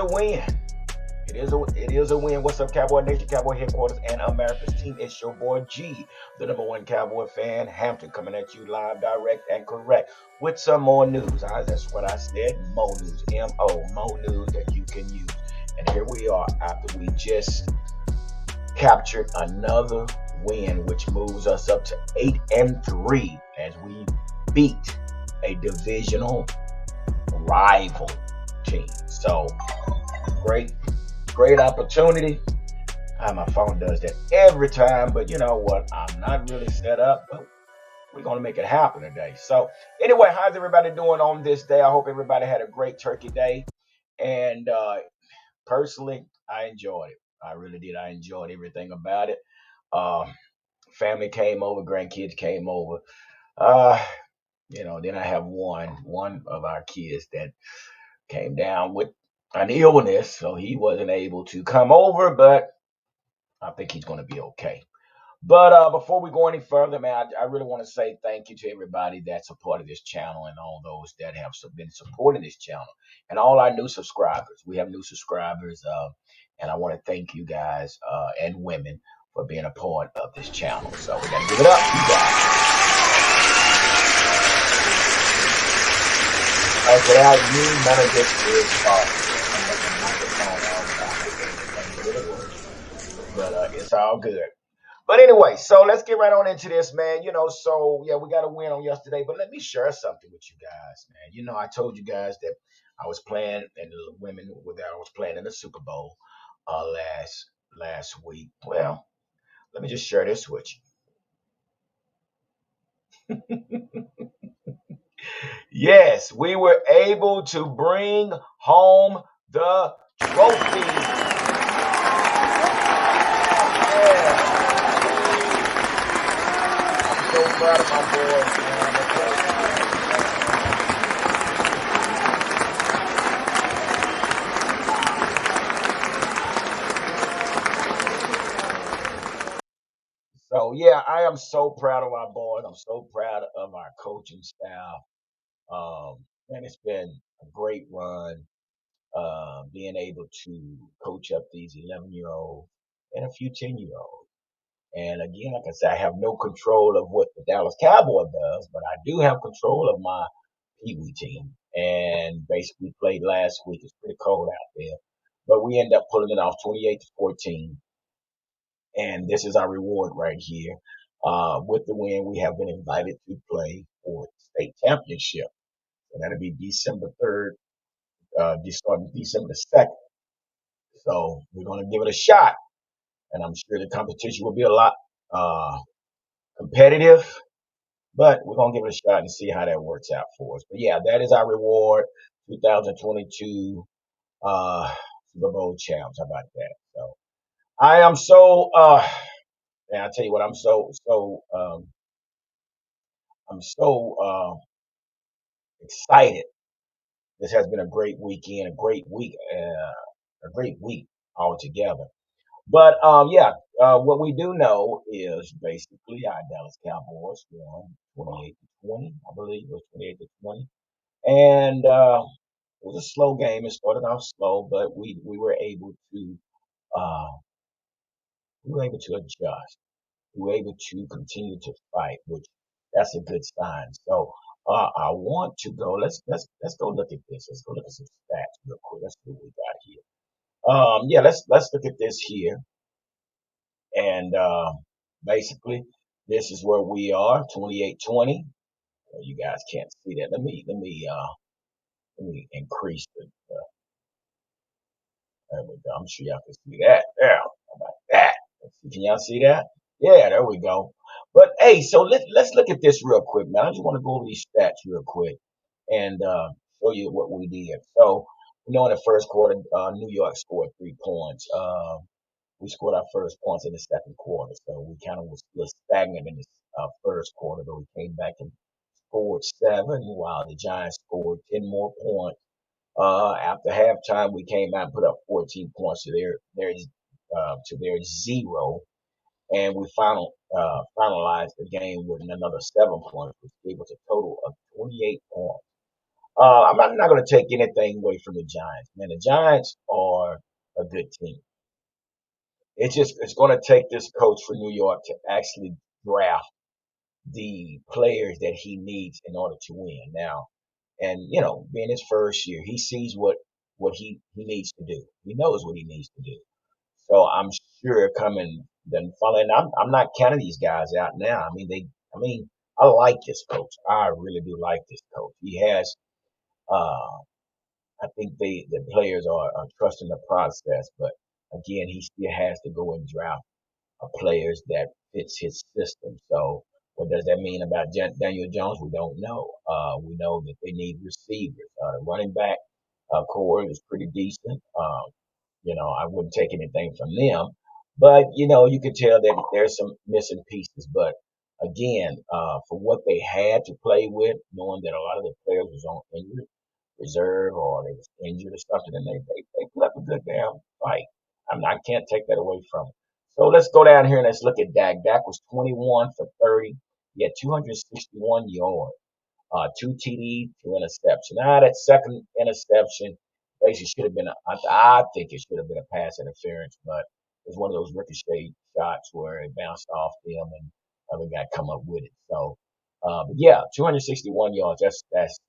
a win. It is a win. What's up, Cowboy Nation, Cowboy Headquarters, and America's team? It's your boy G, the number one Cowboy fan, Hampton, coming at you live, direct, and correct with some more news. That's what I said. More news. More news that you can use. And here we are after we just captured another win, which moves us up to 8-3 as we beat a divisional rival team. So great opportunity. My phone does that every time, but you know what? I'm not really set up, but we're gonna make it happen today. So anyway, how's everybody doing on this day? I hope everybody had a great Turkey Day, and personally, I enjoyed it. I really did. I enjoyed everything about it. Uh, Family came over, grandkids came over. Uh, then I have one of our kids that came down with an illness, so he wasn't able to come over, but I think he's going to be okay. But before we go any further, man, I really want to say thank you to everybody that's a part of this channel and all those that have been supporting this channel and all our new subscribers. We have new subscribers, and I want to thank you guys and women for being a part of this channel. So we got to give it up, you guys. Without you, none of this is possible. But it's all good. But anyway, so let's get right on into this, man. So yeah, we got a win on yesterday, but let me share something with you guys, man. I told you guys that I was playing, and the women with that I was playing in the Super Bowl last week. Well, let me just share this with you. Yes, we were able to bring home the trophy. Yeah. I'm so proud of my boys, man. So yeah, I am so proud of our boys. I'm so proud of our coaching staff. And it's been a great run, being able to coach up these 11-year-olds and a few 10-year-olds. And again, like I said, I have no control of what the Dallas Cowboys does, but I do have control of my Pee Wee team. And basically played last week. It's pretty cold out there, but we end up pulling it off 28-14. And this is our reward right here. With the win, we have been invited to play for the state championship. So that'll be December 3rd, starting December the 2nd. So we're going to give it a shot. And I'm sure the competition will be a lot competitive, but we're going to give it a shot and see how that works out for us. But yeah, that is our reward, 2022 Super Bowl champs. How about that? So I am so, and I tell you what, I'm so excited. This has been a great weekend, a great week altogether. But yeah, what we do know is basically our Dallas Cowboys won 28-20, I believe it was 28-20, and it was a slow game. It started off slow, but uh, we were able to adjust. We were able to continue to fight, which that's a good sign. So I want to go. Let's go look at this. Let's go look at some stats real quick. Let's see what we got here. Yeah, let's look at this here. And basically, this is where we are, 28-20. You guys can't see that. Let me increase the. There we go. I'm sure y'all can see that. There. How about that? Can y'all see that? Yeah, there we go. But hey, so let's look at this real quick, man. I just want to go over these stats real quick and show you what we did. So in the first quarter, New York scored 3 points. We scored our first points in the second quarter, so we kind of was still stagnant in the first quarter, but we came back and scored 7, while the Giants scored 10 more points. After halftime, we came out and put up 14 points to their 0, and we finalized the game with another 7 points, which gave us a total of 28 points. I'm not going to take anything away from the Giants. Man, the Giants are a good team. It's going to take this coach for New York to actually draft the players that he needs in order to win. Now, and being his first year, he sees what he needs to do. He knows what he needs to do. So I'm sure coming then following, I'm not counting these guys out now. I mean, I like this coach. I really do like this coach. He has, uh, I think the players are trusting the process, but again, he still has to go and draft players that fits his system. So what does that mean about Daniel Jones? We don't know. We know that they need receivers. The running back core is pretty decent. I wouldn't take anything from them, but you could tell that there's some missing pieces. But again, for what they had to play with, knowing that a lot of the players was on injured reserve or they was injured or something, and they put up a good damn fight. I can't take that away from them. So let's go down here and let's look at Dak. Dak was 21 for 30. He had 261 yards, two TD, two interception. Now that second interception basically should have been, I think it should have been a pass interference, but it was one of those ricochet shots where it bounced off them and other guy come up with it. So, but yeah, 261 yards. That's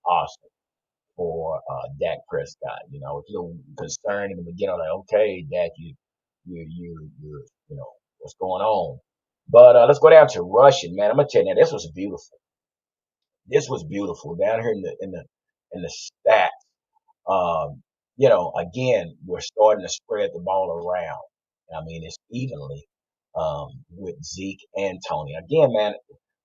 awesome for Dak Prescott. I was a little concerned in the beginning, like, okay, Dak, what's going on? But let's go down to rushing, man. I'm gonna tell you, this was beautiful. This was beautiful down here in the stats. Again, we're starting to spread the ball around. I mean, it's evenly with Zeke and Tony. Again, man,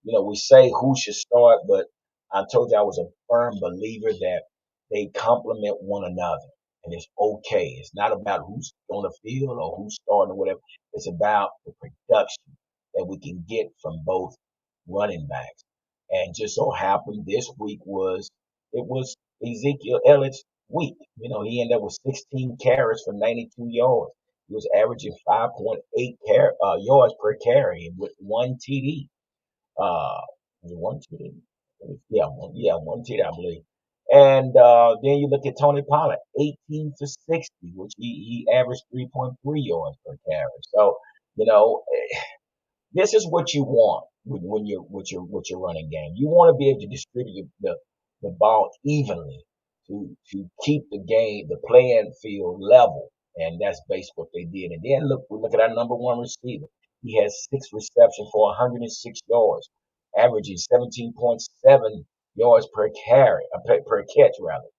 we say who should start, but I told you I was a firm believer that they complement one another, and it's okay. It's not about who's on the field or who's starting or whatever. It's about the production that we can get from both running backs. And just so happened this week was Ezekiel Elliott's week. He ended up with 16 carries for 92 yards. He was averaging 5.8 yards per carry with one TD. Was it one TD? One TD, I believe. And then you look at Tony Pollard, 18 for 60, which he averaged 3.3 yards per carry. So, you know, this is what you want when you're with your running game. You want to be able to distribute the ball evenly to keep the game, the playing field level, and that's basically what they did. And then we look at our number one receiver. He has 6 receptions for 106 yards, averaging 17.7 yards per carry, per catch rather.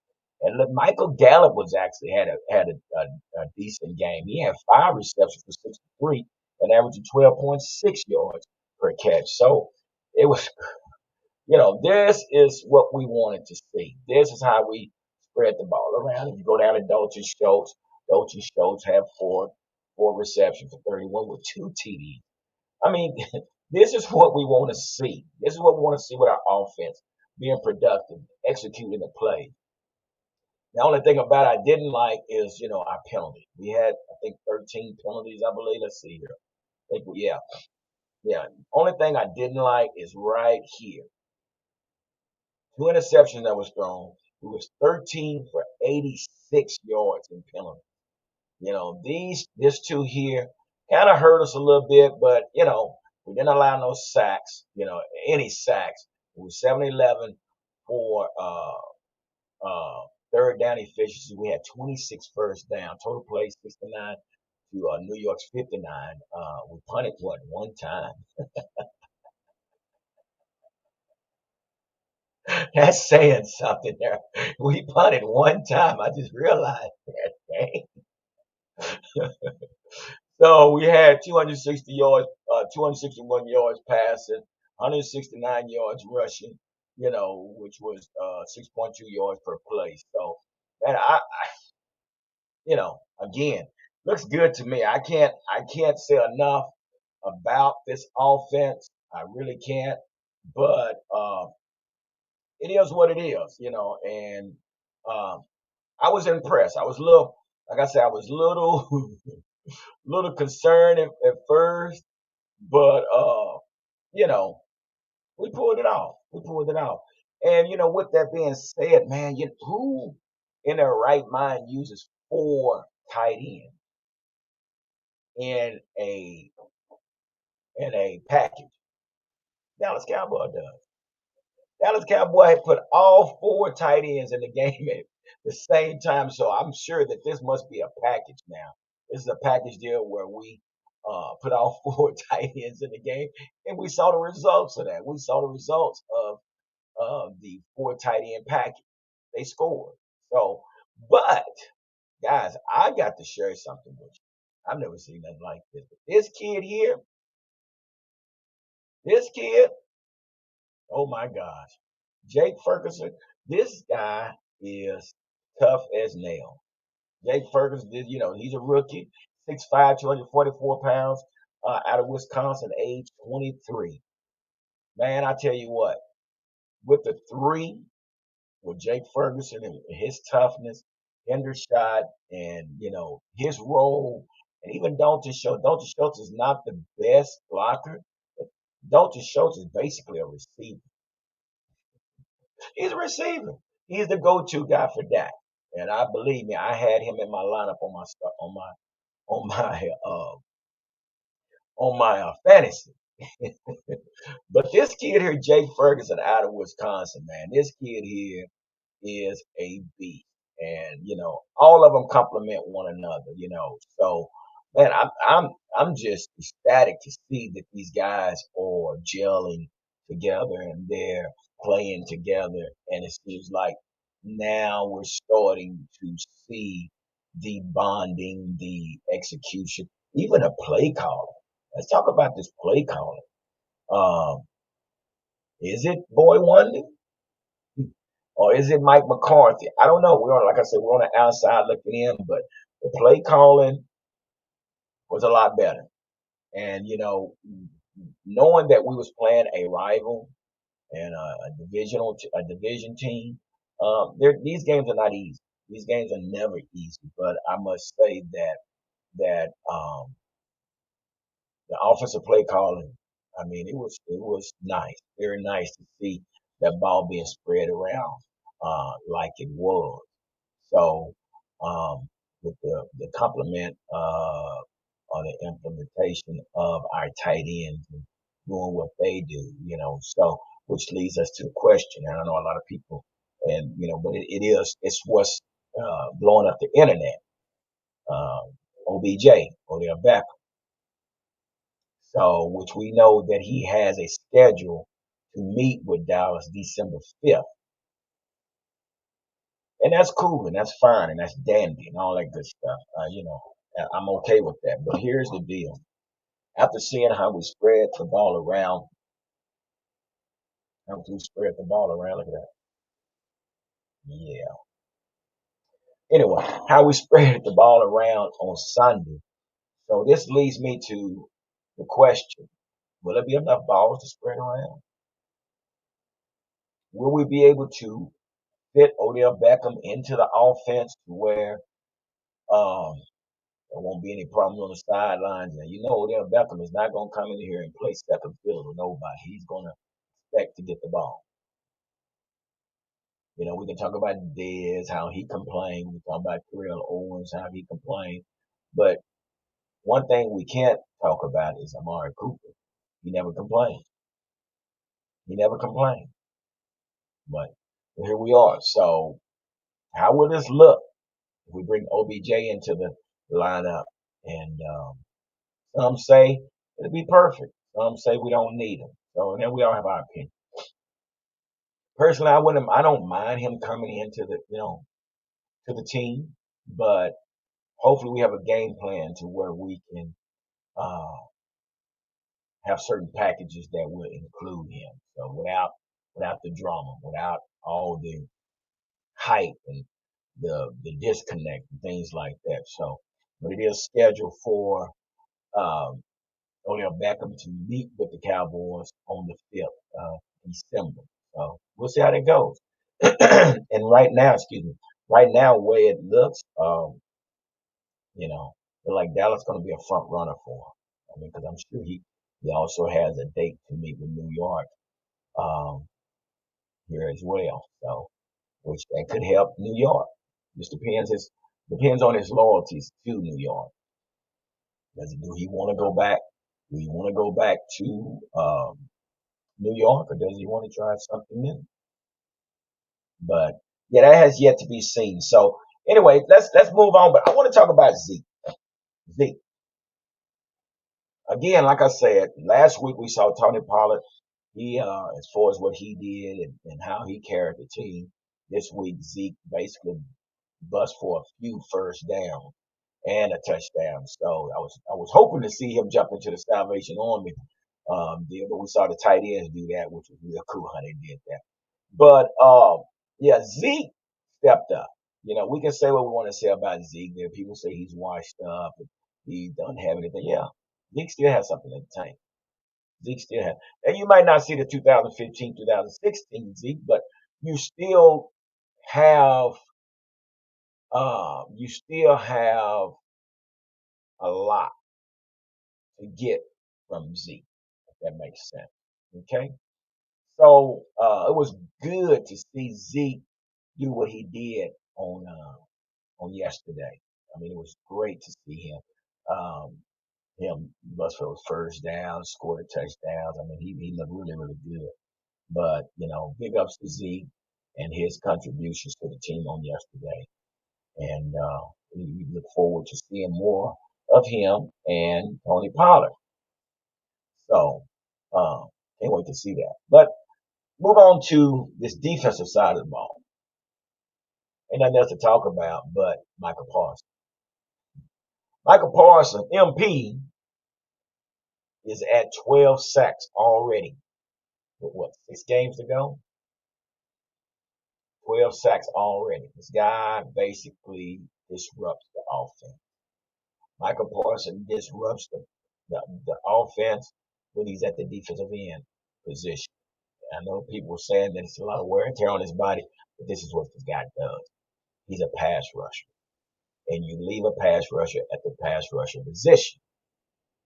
And look, Michael Gallup was actually had a decent game. He had 5 receptions for 63 and averaging 12.6 yards per catch. So it was, this is what we wanted to see. This is how we spread the ball around. If you go down to Dalton Schultz had four receptions for 31 with 2 TDs. I mean, this is what we want to see. This is what we want to see with our offense being productive, executing the play. The only thing about it I didn't like is, our penalty. We had, I think, 13 penalties, I believe. Let's see here. Yeah, yeah. Only thing I didn't like is right here. 2 interceptions that was thrown. It was 13 for 86 yards in penalty. This two here kind of hurt us a little bit, but we didn't allow no sacks. Any sacks. It was 7-11 for third down efficiency. We had 26 first down. Total plays 69 to New York's 59. We punted one time. That's saying something there. We punted one time. I just realized that. So we had 260 yards, 261 yards passing, 169 yards rushing, which was 6.2 yards per play. So, and again, looks good to me. I can't say enough about this offense. I really can't. But it is what it is, and um, I was impressed. I was a little, like I said, I was a little, little concerned at first, but you know, we pulled it off. We pulled it off. And with that being said, man, who in their right mind uses four tight ends in a package? Dallas Cowboy does. Dallas Cowboy had put all four tight ends in the game at the same time, so I'm sure that this must be a package now. This is a package deal where we put all four tight ends in the game, and we saw the results of that. We saw the results of the four tight end package. They scored. So, but guys, I got to share something with you. I've never seen nothing like this. This kid here, this kid, oh my gosh. Jake Ferguson, this guy is tough as nail. Jake Ferguson, he's a rookie, 6'5", 244 pounds, out of Wisconsin, age 23. Man, I tell you what, with the three, with Jake Ferguson and his toughness, Hendershot, and his role, and even Dalton Schultz. Dalton Schultz is not the best blocker, but Dalton Schultz is basically a receiver. He's a receiver. He's the go-to guy for that. And I believe me, I had him in my lineup on my fantasy. But this kid here, Jake Ferguson, out of Wisconsin, man, this kid here is a beast. And all of them complement one another. So man, I'm just ecstatic to see that these guys are gelling together and they're playing together, and it seems like now we're starting to see the bonding, the execution, even a play calling. Let's talk about this play calling. Um, is it Boy Wonder? Or is it Mike McCarthy? I don't know. Like I said, we're on the outside looking in, but the play calling was a lot better. And knowing that we was playing a rival and a division team, these games are not easy. These games are never easy. But I must say that the offensive play calling, I mean, it was nice, very nice to see that ball being spread around like it was. So, with the complement on the implementation of our tight ends and doing what they do, so which leads us to the question. And I know a lot of people, and but it's what's blowing up the internet. OBJ, Odell Beckham. So, which we know that he has a schedule to meet with Dallas December 5th. And that's cool and that's fine and that's dandy and all that good stuff. I'm okay with that. But here's the deal. After seeing how we spread the ball around, look at that. Yeah. Anyway, how we spread the ball around on Sunday. So this leads me to the question. Will there be enough balls to spread around? Will we be able to fit Odell Beckham into the offense to where um, there won't be any problems on the sidelines? And Odell Beckham is not going to come in here and play second fiddle with nobody. He's going to expect to get the ball. We can talk about Dez, how he complained. We can talk about Terrell Owens, how he complained. But one thing we can't talk about is Amari Cooper. He never complained. He never complained. But here we are. So how will this look if we bring OBJ into the lineup? And some say it'll be perfect. Some say we don't need him. So then we all have our opinion. Personally, I don't mind him coming into to the team, but hopefully we have a game plan to where we can uh, have certain packages that will include him. So without the drama, without all the hype and the disconnect and things like that. So, but it is scheduled for um, Odell Beckham to meet with the Cowboys on the 5th of December. So we'll see how that goes. And right now, excuse me, right now, the way it looks, you know, feel like Dallas going to be a front runner for him. I mean, because I'm sure he also has a date to meet with New York. Um, here as well. So, which that could help New York. Just depends on his loyalties to New York. Do he want to go back? Do he want to go back to New York, or does he want to try something new? But yeah, that has yet to be seen. So anyway, let's move on. But I want to talk about Zeke. Zeke again, like I said last week, we saw Tony Pollard. He, as far as what he did and how he carried the team. This week, Zeke basically bust for a few first down and a touchdown. So I was hoping to see him jump into the Salvation Army deal, but we saw the tight ends do that, which was real cool how they did that. But yeah, Zeke stepped up. We can say what we want to say about Zeke. There, people say he's washed up and he doesn't have anything. Yeah, Zeke still has something in the tank. Zeke still has, and you might not see the 2015, 2016 Zeke, but you still have, you still have a lot to get from Zeke. If that makes sense. Okay, so it was good to see Zeke do what he did on yesterday. I mean, it was great to see him. Um, him bust for those first downs, scored a touchdowns. I mean, he looked really, really good. But big ups to Zeke and his contributions to the team on yesterday. And we look forward to seeing more of him and Tony Pollard. So can't wait to see that. But move on to this defensive side of the ball. Ain't nothing else to talk about but Michael Parsons. Michael Parsons, MP, is at 12 sacks already. With what, 6 games to go? 12 sacks already. This guy basically disrupts the offense. Michael Parsons disrupts the offense when he's at the defensive end position. I know people were saying that it's a lot of wear and tear on his body, but this is what this guy does. He's a pass rusher. And you leave a pass rusher at the pass rusher position.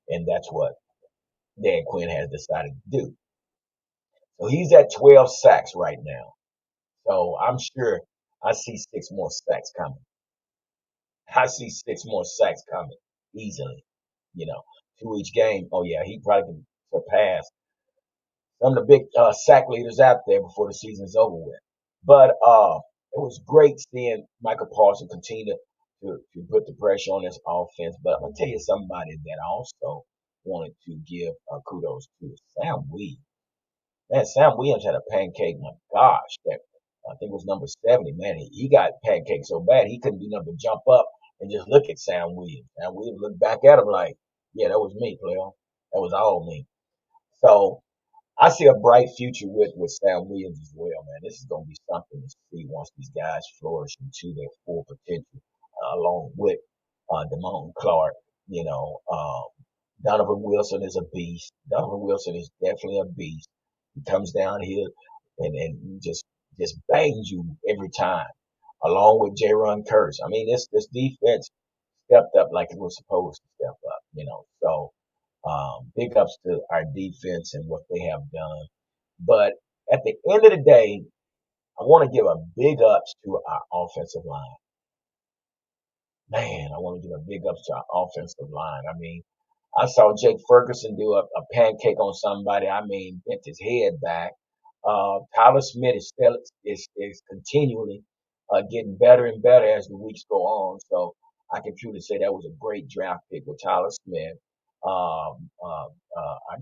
And that's what Dan Quinn has decided to do. So he's at 12 sacks right now. So I'm sure I see 6 more sacks coming. I see 6 more sacks coming easily. You know, 2 each game. Oh yeah, he probably can surpass some of the big sack leaders out there before the season's over with. But it was great seeing Michael Parsons continue to put the pressure on this offense. But I'm gonna tell you somebody that I also wanted to give kudos to, Sam Williams. Man, Sam Williams had a pancake. My gosh, that I think it was number 70. Man, he got pancaked so bad he couldn't do nothing but jump up and just look at Sam Williams. Sam Williams looked back at him like, "Yeah, that was me, player. That was all me." So I see a bright future with Sam Williams as well, man. This is going to be something to see once these guys flourish into their full potential, along with Damone Clark. Donovan Wilson is a beast. Donovan Wilson is definitely a beast. He comes down here and just bangs you every time, along with Jaron Curse. I mean, this defense stepped up like it was supposed to step up. So big ups to our defense and what they have done. But at the end of the day, I want to give a big ups to our offensive line. Man, I want to give a big ups to our offensive line. I mean, I saw Jake Ferguson do a pancake on somebody. I mean, bent his head back. Tyler Smith is continually getting better and better as the weeks go on. So I can truly say that was a great draft pick with Tyler Smith. Our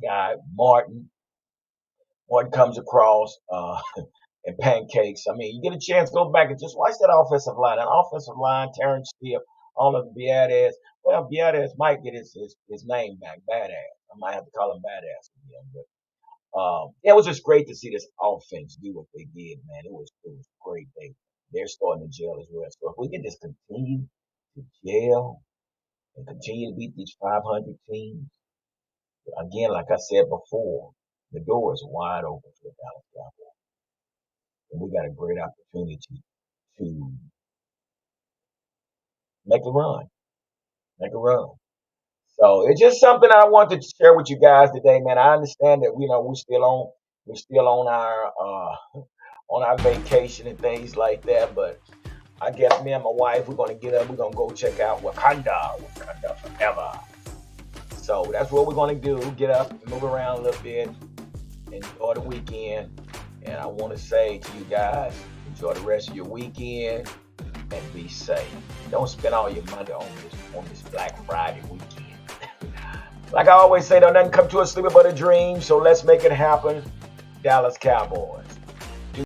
guy Martin. Martin comes across and pancakes. I mean, you get a chance, go back and just watch that offensive line. That offensive line, Terrence Steele, all of Biadasz. Well, Biadasz might get his name back, Badass. I might have to call him Badass again. But yeah, it was just great to see this offense do what they did, man. It was great. They're starting to gel as well. So if we can just continue to gel and continue to beat these 500 teams, again, like I said before, the door is wide open for the Dallas Cowboys. And we got a great opportunity to make a run, make a run. So it's just something I wanted to share with you guys today, man. I understand that we're still on our on our vacation and things like that. But I guess me and my wife, we're gonna get up. We're gonna go check out Wakanda forever. So that's what we're gonna do. Get up, move around a little bit, enjoy the weekend. And I want to say to you guys, enjoy the rest of your weekend and be safe. Don't spend all your money on this Black Friday weekend. Like I always say, don't nothing come to us sleeping but a dream. So let's make it happen. Dallas Cowboys.